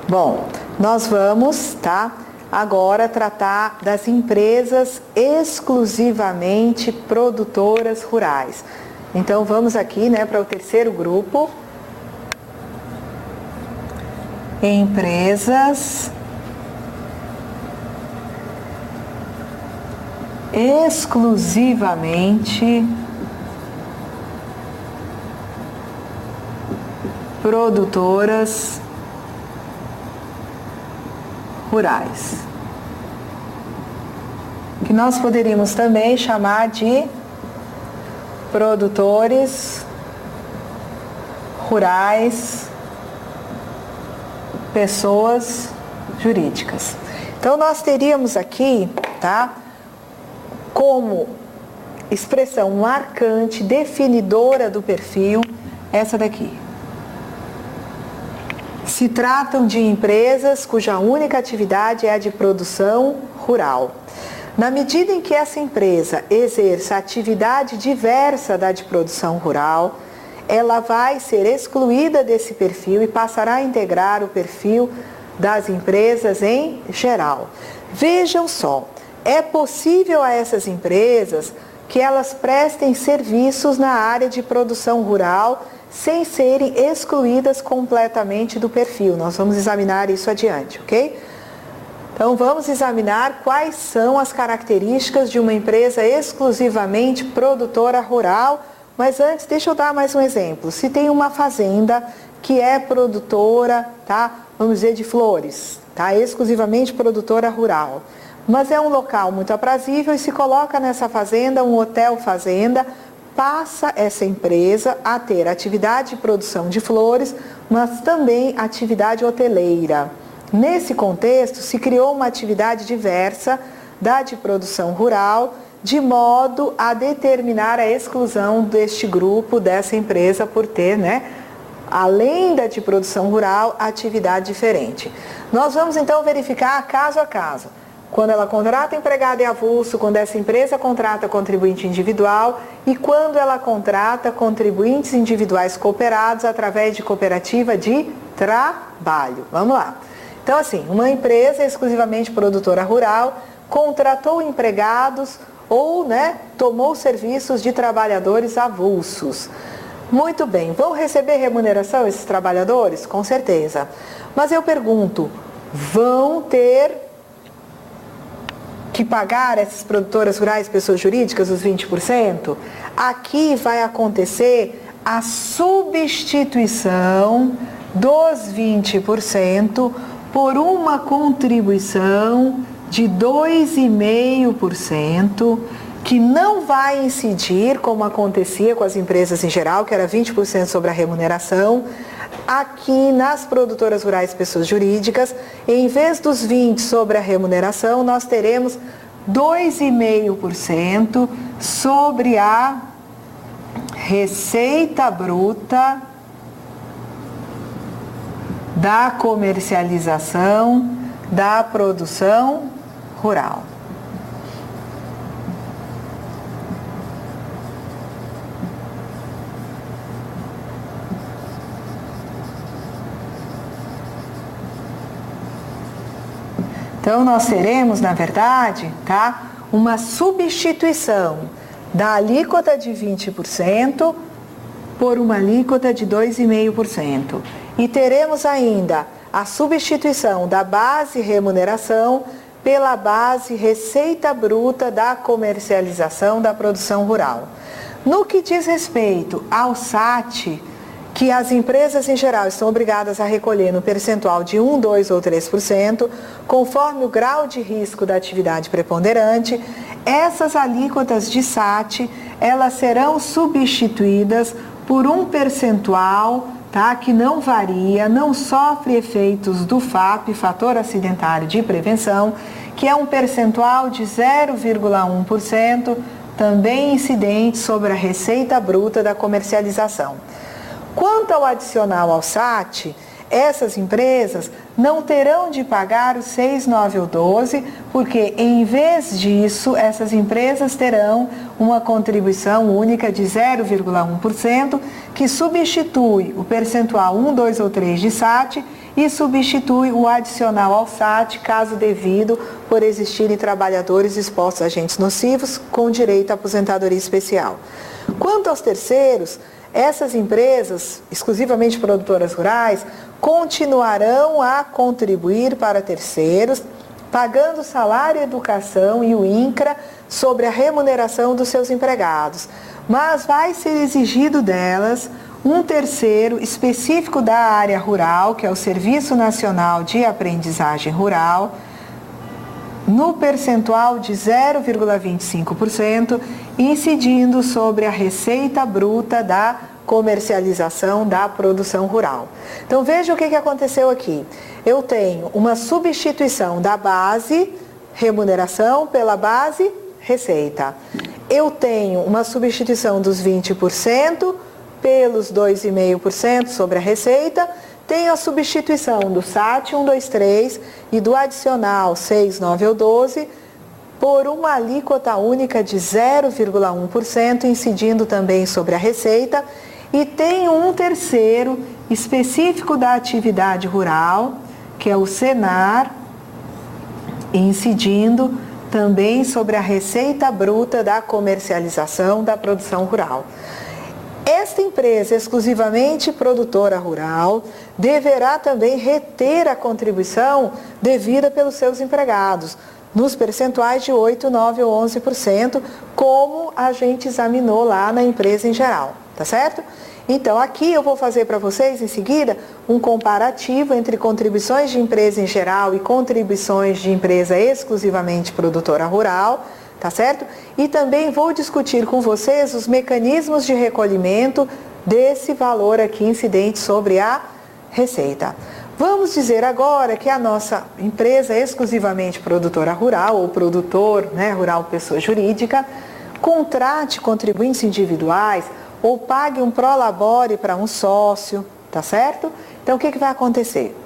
Bom, nós vamos, agora tratar das empresas exclusivamente produtoras rurais. Então, vamos aqui, para o terceiro grupo. Empresas exclusivamente produtoras rurais, que nós poderíamos também chamar de produtores rurais, pessoas jurídicas. Então, nós teríamos aqui, como expressão marcante, definidora do perfil, essa daqui. Se tratam de empresas cuja única atividade é a de produção rural. Na medida em que essa empresa exerça atividade diversa da de produção rural, ela vai ser excluída desse perfil e passará a integrar o perfil das empresas em geral. Vejam só, é possível a essas empresas que elas prestem serviços na área de produção rural sem serem excluídas completamente do perfil. Nós vamos examinar isso adiante, ok? Então, vamos examinar quais são as características de uma empresa exclusivamente produtora rural. Mas antes, deixa eu dar mais um exemplo. Se tem uma fazenda que é produtora, vamos dizer, de flores, exclusivamente produtora rural, mas é um local muito aprazível e se coloca nessa fazenda um hotel fazenda, passa essa empresa a ter atividade de produção de flores, mas também atividade hoteleira. Nesse contexto, se criou uma atividade diversa da de produção rural, de modo a determinar a exclusão deste grupo, dessa empresa, por ter, além da de produção rural, atividade diferente. Nós vamos então verificar caso a caso. Quando ela contrata empregado e avulso, quando essa empresa contrata contribuinte individual e quando ela contrata contribuintes individuais cooperados através de cooperativa de trabalho. Vamos lá. Então, assim, uma empresa exclusivamente produtora rural contratou empregados ou, tomou serviços de trabalhadores avulsos. Muito bem, vão receber remuneração esses trabalhadores? Com certeza. Mas eu pergunto, vão ter que pagar essas produtoras rurais, pessoas jurídicas, os 20%? Aqui vai acontecer a substituição dos 20% por uma contribuição de 2,5%, que não vai incidir, como acontecia com as empresas em geral, que era 20% sobre a remuneração. Aqui nas produtoras rurais pessoas jurídicas, em vez dos 20% sobre a remuneração, nós teremos 2,5% sobre a receita bruta da comercialização da produção rural. Então, nós teremos, na verdade, uma substituição da alíquota de 20% por uma alíquota de 2,5%. E teremos ainda a substituição da base remuneração pela base receita bruta da comercialização da produção rural. No que diz respeito ao SAT, que as empresas em geral estão obrigadas a recolher no percentual de 1, 2 ou 3%, conforme o grau de risco da atividade preponderante, essas alíquotas de SAT, elas serão substituídas por um percentual, que não varia, não sofre efeitos do FAP, fator acidentário de prevenção, que é um percentual de 0,1%, também incidente sobre a receita bruta da comercialização. Quanto ao adicional ao SAT, essas empresas não terão de pagar o 6, 9 ou 12, porque em vez disso, essas empresas terão uma contribuição única de 0,1%, que substitui o percentual 1, 2 ou 3 de SAT e substitui o adicional ao SAT, caso devido, por existirem trabalhadores expostos a agentes nocivos com direito à aposentadoria especial. Quanto aos terceiros, essas empresas, exclusivamente produtoras rurais, continuarão a contribuir para terceiros, pagando salário, educação e o INCRA sobre a remuneração dos seus empregados. Mas vai ser exigido delas um terceiro específico da área rural, que é o Serviço Nacional de Aprendizagem Rural, no percentual de 0,25%, incidindo sobre a receita bruta da comercialização da produção rural. Então veja o que aconteceu aqui. Eu tenho uma substituição da base remuneração pela base receita. Eu tenho uma substituição dos 20% pelos 2,5% sobre a receita. Tenho a substituição do SAT 123 e do adicional 6, 9 ou 12 por uma alíquota única de 0,1%, incidindo também sobre a receita. E tenho um terceiro específico da atividade rural, que é o Senar, incidindo também sobre a receita bruta da comercialização da produção rural. Esta empresa exclusivamente produtora rural deverá também reter a contribuição devida pelos seus empregados, nos percentuais de 8, 9 ou 11%, como a gente examinou lá na empresa em geral, tá certo? Então aqui eu vou fazer para vocês em seguida um comparativo entre contribuições de empresa em geral e contribuições de empresa exclusivamente produtora rural, tá certo? E também vou discutir com vocês os mecanismos de recolhimento desse valor aqui incidente sobre a receita. Vamos dizer agora que a nossa empresa exclusivamente produtora rural ou produtor, rural pessoa jurídica, contrate contribuintes individuais ou pague um prolabore para um sócio, tá certo? Então o que vai acontecer?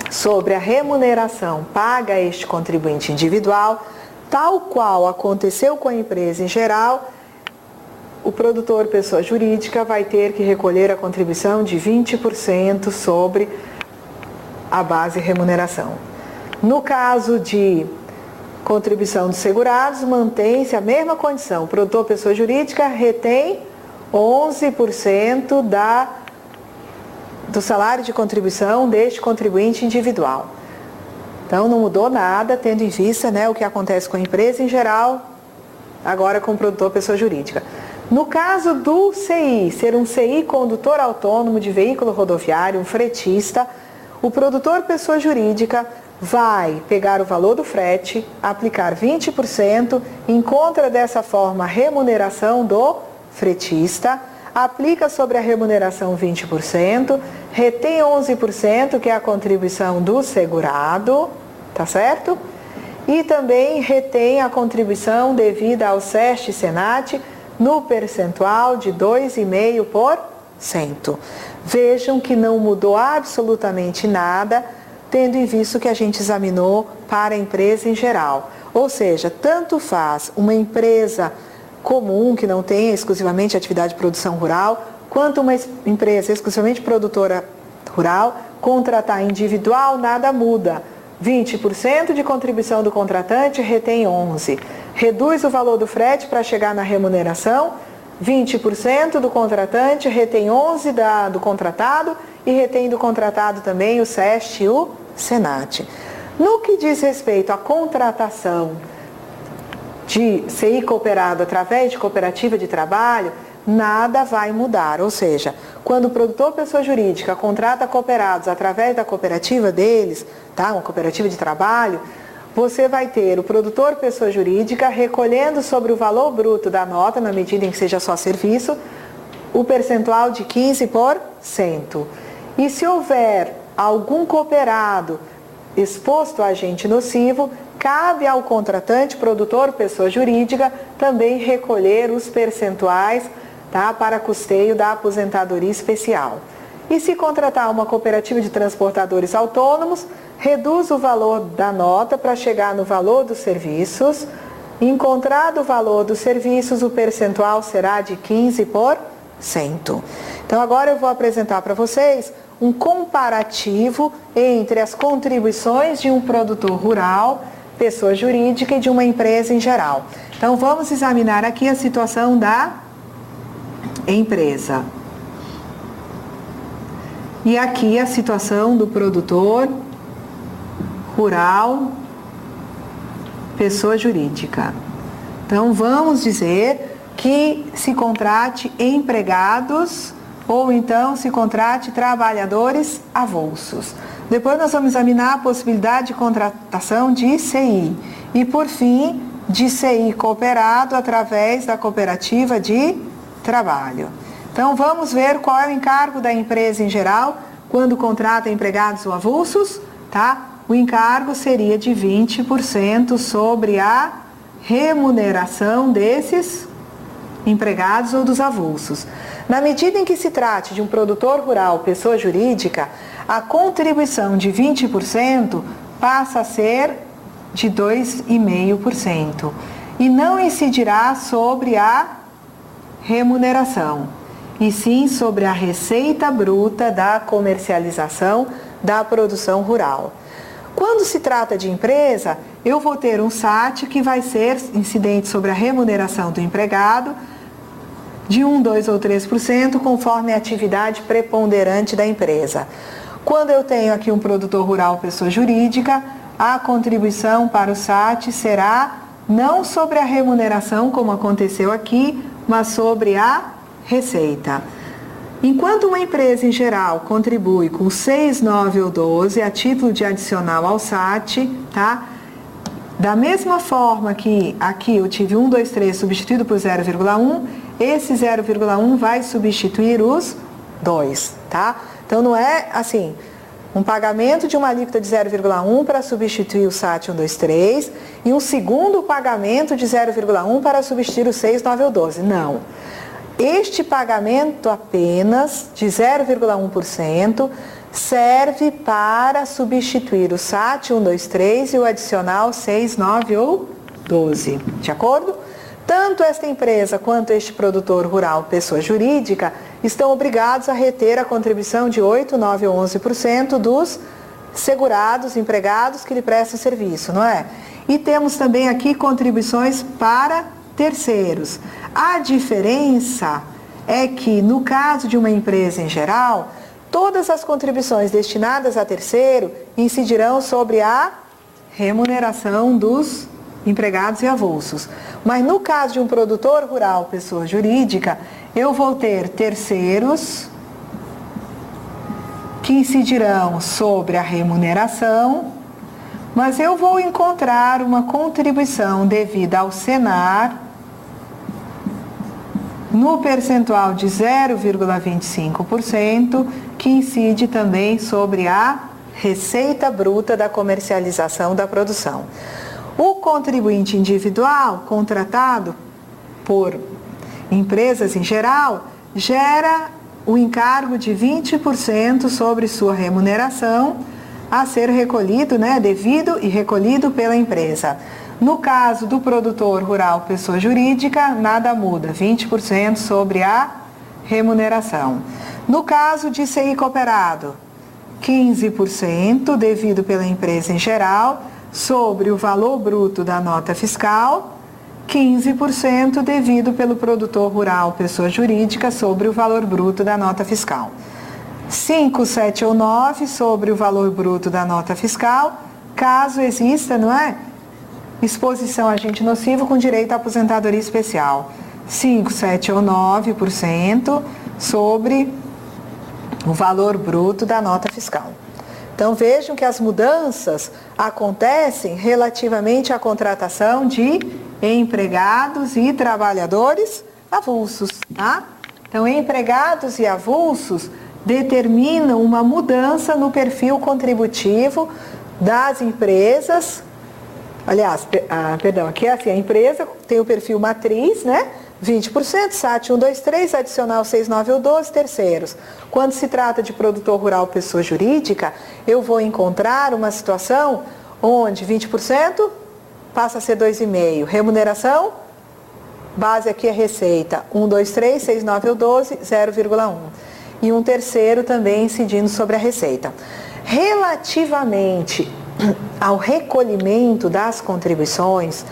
Sobre a remuneração paga a este contribuinte individual, tal qual aconteceu com a empresa em geral, o produtor pessoa jurídica vai ter que recolher a contribuição de 20% sobre a base remuneração. No caso de contribuição dos segurados, mantém-se a mesma condição. O produtor pessoa jurídica retém 11% do salário de contribuição deste contribuinte individual. Então não mudou nada, tendo em vista o que acontece com a empresa em geral, agora com o produtor pessoa jurídica. No caso do CI, ser um CI condutor autônomo de veículo rodoviário, um fretista, o produtor pessoa jurídica vai pegar o valor do frete, aplicar 20%, encontra dessa forma a remuneração do fretista, aplica sobre a remuneração 20%, retém 11%, que é a contribuição do segurado, tá certo? E também retém a contribuição devida ao SEST e SENAT no percentual de 2,5%. Vejam que não mudou absolutamente nada, tendo em vista o que a gente examinou para a empresa em geral. Ou seja, tanto faz uma empresa comum, que não tenha exclusivamente atividade de produção rural, quanto uma empresa exclusivamente produtora rural, contratar individual, nada muda. 20% de contribuição do contratante, retém 11%. Reduz o valor do frete para chegar na remuneração, 20% do contratante, retém 11% do contratado e retém do contratado também o SEST e o SENAT. No que diz respeito à contratação de CI cooperado através de cooperativa de trabalho, nada vai mudar. Ou seja, quando o produtor pessoa jurídica contrata cooperados através da cooperativa deles, uma cooperativa de trabalho, você vai ter o produtor pessoa jurídica recolhendo sobre o valor bruto da nota, na medida em que seja só serviço, o percentual de 15%. E se houver algum cooperado exposto a agente nocivo, cabe ao contratante, produtor, pessoa jurídica, também recolher os percentuais para custeio da aposentadoria especial. E se contratar uma cooperativa de transportadores autônomos, reduz o valor da nota para chegar no valor dos serviços. Encontrado o valor dos serviços, o percentual será de 15%. Então agora eu vou apresentar para vocês um comparativo entre as contribuições de um produtor rural, pessoa jurídica e de uma empresa em geral. Então, vamos examinar aqui a situação da empresa. E aqui a situação do produtor rural, pessoa jurídica. Então, vamos dizer que se contrate empregados ou então se contrate trabalhadores avulsos. Depois nós vamos examinar a possibilidade de contratação de CI. E, por fim, de CI cooperado através da cooperativa de trabalho. Então, vamos ver qual é o encargo da empresa em geral quando contrata empregados ou avulsos, tá? O encargo seria de 20% sobre a remuneração desses empregados ou dos avulsos. Na medida em que se trate de um produtor rural, pessoa jurídica, a contribuição de 20% passa a ser de 2,5% e não incidirá sobre a remuneração, e sim sobre a receita bruta da comercialização da produção rural. Quando se trata de empresa, eu vou ter um SAT que vai ser incidente sobre a remuneração do empregado de 1, 2 ou 3%, conforme a atividade preponderante da empresa. Quando eu tenho aqui um produtor rural, pessoa jurídica, a contribuição para o SAT será não sobre a remuneração, como aconteceu aqui, mas sobre a receita. Enquanto uma empresa em geral contribui com 6, 9 ou 12 a título de adicional ao SAT, tá? Da mesma forma que aqui eu tive 1, 2, 3 substituído por 0,1, esse 0,1 vai substituir os 2, tá? Então não é assim, um pagamento de uma alíquota de 0,1 para substituir o SAT 1, 2, 3 e um segundo pagamento de 0,1 para substituir o 6, 9 ou 12. Não. Este pagamento apenas de 0,1% serve para substituir o SAT 1, 2, 3 e o adicional 6, 9 ou 12. De acordo? Tanto esta empresa quanto este produtor rural, pessoa jurídica, estão obrigados a reter a contribuição de 8, 9 ou 11% dos segurados, empregados que lhe prestam serviço, não é? E temos também aqui contribuições para terceiros. A diferença é que, no caso de uma empresa em geral, todas as contribuições destinadas a terceiro incidirão sobre a remuneração dos empregados e avulsos. Mas no caso de um produtor rural, pessoa jurídica, eu vou ter terceiros que incidirão sobre a remuneração, mas eu vou encontrar uma contribuição devida ao Senar no percentual de 0,25%, que incide também sobre a receita bruta da comercialização da produção. O contribuinte individual contratado por empresas em geral gera o encargo de 20% sobre sua remuneração a ser recolhido, devido e recolhido pela empresa. No caso do produtor rural, pessoa jurídica, nada muda, 20% sobre a remuneração. No caso de CI cooperado, 15% devido pela empresa em geral sobre o valor bruto da nota fiscal, 15% devido pelo produtor rural, pessoa jurídica, sobre o valor bruto da nota fiscal. 5, 7 ou 9 sobre o valor bruto da nota fiscal, caso exista, exposição a agente nocivo com direito à aposentadoria especial. 5, 7 ou 9% sobre o valor bruto da nota fiscal. Então vejam que as mudanças acontecem relativamente à contratação de empregados e trabalhadores avulsos, tá? Então empregados e avulsos determinam uma mudança no perfil contributivo das empresas. Aliás, aqui é assim, a empresa tem o perfil matriz, 20%, SAT 1, 2, 3, adicional 6, 9 ou 12, terceiros. Quando se trata de produtor rural, pessoa jurídica, eu vou encontrar uma situação onde 20% passa a ser 2,5%. Remuneração, base aqui é receita, 1, 2, 3, 6, 9 ou 12, 0,1%. e um terceiro também incidindo sobre a receita. Relativamente ao recolhimento das contribuições,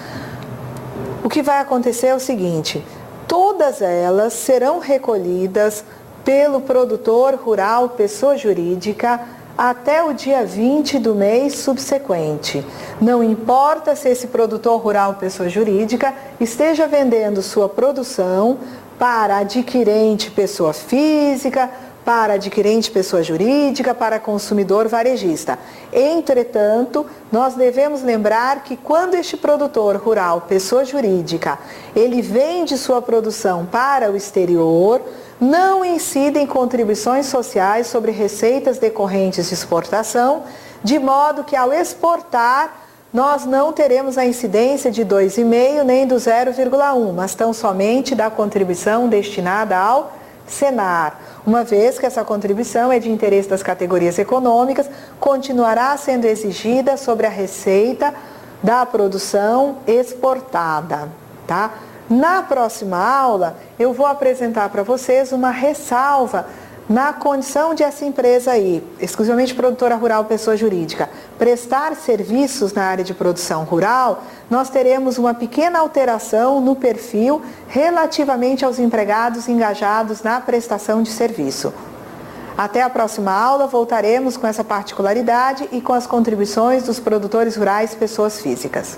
o que vai acontecer é o seguinte: todas elas serão recolhidas pelo produtor rural pessoa jurídica até o dia 20 do mês subsequente. Não importa se esse produtor rural pessoa jurídica esteja vendendo sua produção para adquirente pessoa física, para adquirente pessoa jurídica, para consumidor varejista. Entretanto, nós devemos lembrar que quando este produtor rural pessoa jurídica, ele vende sua produção para o exterior, não incidem contribuições sociais sobre receitas decorrentes de exportação, de modo que ao exportar, nós não teremos a incidência de 2,5 nem do 0,1, mas tão somente da contribuição destinada ao Senar. Uma vez que essa contribuição é de interesse das categorias econômicas, continuará sendo exigida sobre a receita da produção exportada, tá? Na próxima aula, eu vou apresentar para vocês uma ressalva na condição de essa empresa aí, exclusivamente produtora rural pessoa jurídica, prestar serviços na área de produção rural, nós teremos uma pequena alteração no perfil relativamente aos empregados engajados na prestação de serviço. Até a próxima aula, voltaremos com essa particularidade e com as contribuições dos produtores rurais pessoas físicas.